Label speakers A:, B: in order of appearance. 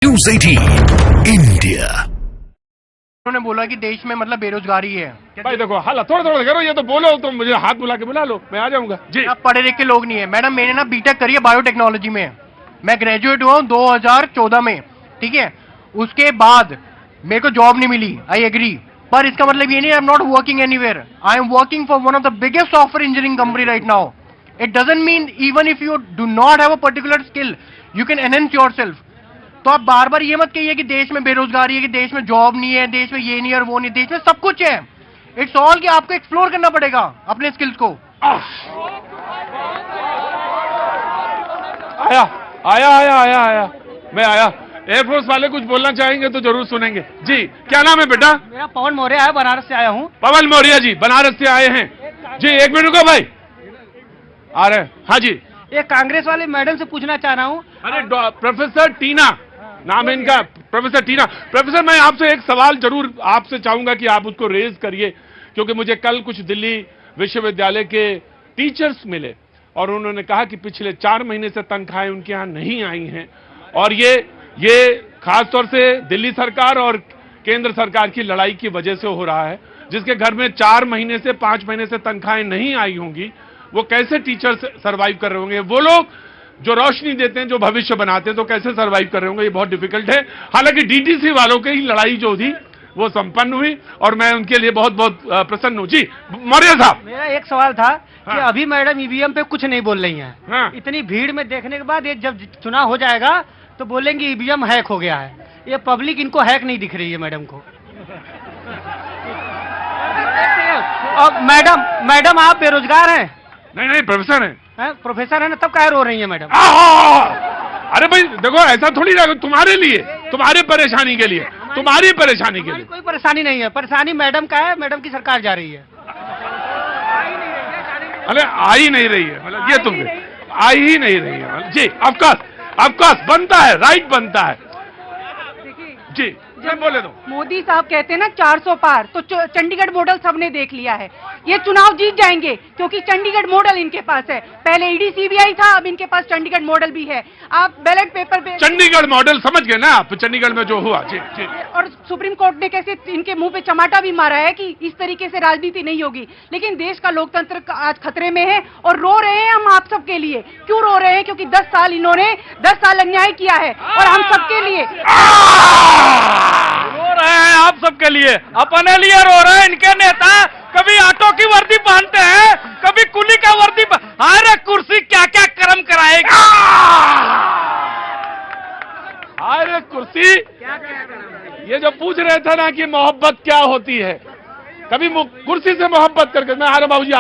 A: News 18 India.
B: उन्होंने बोला कि देश में मतलब बेरोजगारी है।
C: भाई देखो हाला थोड़ा थोड़ा करो, ये तो बोलो तो मुझे हाथ बुला के बुला लो, मैं आ जाऊंगा जी।
B: आप पढ़े लिखे लोग नहीं है। मैडम मैंने ना बीटेक करी है बायोटेक्नोलॉजी में, मैं ग्रेजुएट हुआ हूँ 2014 में, ठीक है। उसके बाद मेरे को जॉब नहीं मिली, आई एग्री, पर इसका मतलब ये नहीं I am not working anywhere. I am working for one of the biggest software engineering company right now. It doesn't mean even if you do not have a particular skill you can enhance yourself. तो आप बार बार ये मत कहिए कि देश में बेरोजगारी है, कि देश में जॉब नहीं है, देश में ये नहीं है और वो नहीं, देश में सब कुछ है। इट्स ऑल कि आपको एक्सप्लोर करना पड़ेगा अपने स्किल्स को।
C: आया आया आया आया आया मैं आया। एयरफोर्स वाले कुछ बोलना चाहेंगे तो जरूर सुनेंगे जी। क्या नाम है बेटा?
D: मेरा पवन मौर्य है, बनारस से आया हूँ।
C: पवन मौर्य जी बनारस से आए हैं जी। एक मिनट रुको भाई, आ रहे हैं। हाँ जी,
D: एक कांग्रेस वाले मैडम से पूछना चाह रहा हूँ।
C: अरे प्रोफेसर टीना नाम है इनका, प्रोफेसर टीना। प्रोफेसर मैं आपसे एक सवाल जरूर आपसे चाहूंगा कि आप उसको रेज करिए, क्योंकि मुझे कल कुछ दिल्ली विश्वविद्यालय के टीचर्स मिले और उन्होंने कहा कि पिछले 4 महीने से तनख्वाहें उनके यहाँ नहीं आई हैं, और ये खासतौर से दिल्ली सरकार और केंद्र सरकार की लड़ाई की वजह से हो रहा है। जिसके घर में 4 महीने से 5 महीने से तनख्वाहें नहीं आई होंगी, वो कैसे टीचर सर्वाइव कर रहे होंगे? वो लोग जो रोशनी देते हैं, जो भविष्य बनाते हैं, तो कैसे सर्वाइव कर रहे होंगे? ये बहुत डिफिकल्ट है। हालांकि डीटीसी वालों की लड़ाई जो थी वो संपन्न हुई और मैं उनके लिए बहुत बहुत प्रसन्न हूं जी। मौर्य साहब,
D: मेरा एक सवाल था कि
C: हाँ।
D: अभी मैडम ईवीएम पे कुछ नहीं बोल रही हैं।
C: हाँ।
D: इतनी भीड़ में देखने के बाद ये जब चुनाव हो जाएगा तो बोलेंगे ईवीएम हैक हो गया है। ये पब्लिक इनको हैक नहीं दिख रही है मैडम को। और मैडम आप बेरोजगार हैं?
C: नहीं प्रोफेसर है।
D: प्रोफेसर है ना, तब काहे रो रही है मैडम?
C: अरे भाई देखो, ऐसा थोड़ी ना, तुम्हारे लिए, तुम्हारे परेशानी के लिए, तुम्हारी परेशानी के लिए।
D: कोई परेशानी नहीं है, परेशानी मैडम का है, मैडम की सरकार जा रही है।
C: अरे आ ही नहीं रही है, मतलब ये तुम आ ही नहीं रही है जी। ऑफकोर्स बनता है, राइट बनता है जी। जब बोले तो
E: मोदी साहब कहते हैं ना 400 पार, तो चंडीगढ़ मॉडल सबने देख लिया है। ये चुनाव जीत जाएंगे क्योंकि चंडीगढ़ मॉडल इनके पास है। पहले ईडी सीबीआई था, अब इनके पास चंडीगढ़ मॉडल भी है। आप बैलेट पेपर पे
C: चंडीगढ़ मॉडल समझ गए ना आप? चंडीगढ़ में जो हुआ जी जी।
E: और सुप्रीम कोर्ट ने कैसे इनके मुंह पे चमाटा भी मारा है कि इस तरीके से राजनीति नहीं होगी। लेकिन देश का लोकतंत्र आज खतरे में है और रो रहे हैं हम आप सबके लिए। क्यों रो रहे हैं? क्योंकि 10 साल इन्होंने 10 साल अन्याय किया है और हम सबके लिए
D: रो रहे हैं, आप सबके लिए, अपने लिए रो रहे हैं। इनके नेता कभी ऑटो की वर्दी पहनते हैं, कभी कुली का वर्दी। अरे कुर्सी क्या क्या कर्म कराएगी?
C: अरे कुर्सी, ये जो पूछ रहे थे ना कि मोहब्बत क्या होती है, कभी कुर्सी से मोहब्बत करके मैं, अरे बाबूजी